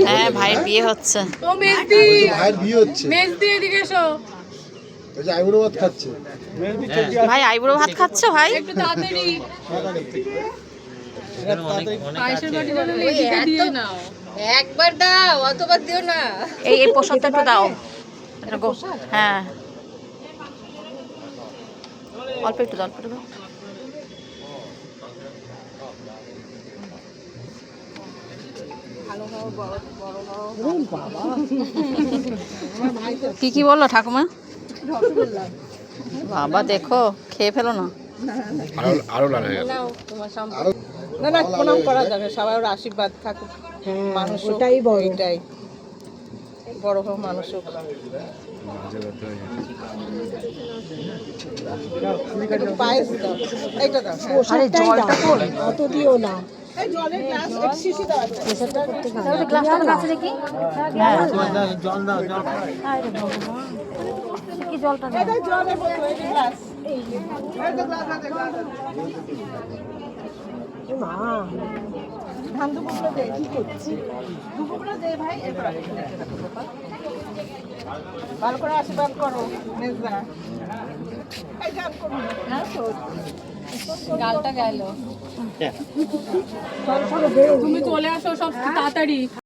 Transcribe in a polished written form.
হ্যাঁ ভাইয়ের বিয়ে হচ্ছে। ভাইয়ের বিয়ে হচ্ছে। আইবুড়ো ভাত খাচ্ছে ভাই আইবুড়ো ভাত খাচ্ছ ভাই? একবার দাও, অতবার দিও না। এই প্রসাদটা একটু দাও। হ্যাঁ অল্প একটু দাও, অল্প একটু দাও। কি কি বললো ঠাকুমা? বাবা দেখো, খেয়ে ফেলো না। আরো লাল হয়ে গেল। না না, প্রণাম করা যাবে, সবাই ওর আশীর্বাদ থাকুক। মানুষ ওটাই বড় হোক, মানুষ হোক। পায়েস দাও, এইটা দাও। আরে জলটা কোন? অত দিও না। এই জলের গ্লাস, এক শিশি দাও। গ্লাসটা কাছে দেখি। জল দাও, জল। কি জলটা? এই জলের বোতল, এই গ্লাস। এই তো গ্লাস আছে, গ্লাস আছে। মা ধান দুপুরগুলো দে, কি করছি? দুপুরগুলো দে ভাই, এরপর ভালো করে আশীর্বাদ করো মেজদা। এই গান করুন না তো, গালটা গেল। চলো বেরো। তুমি চলে আসো সব তাড়াতাড়ি।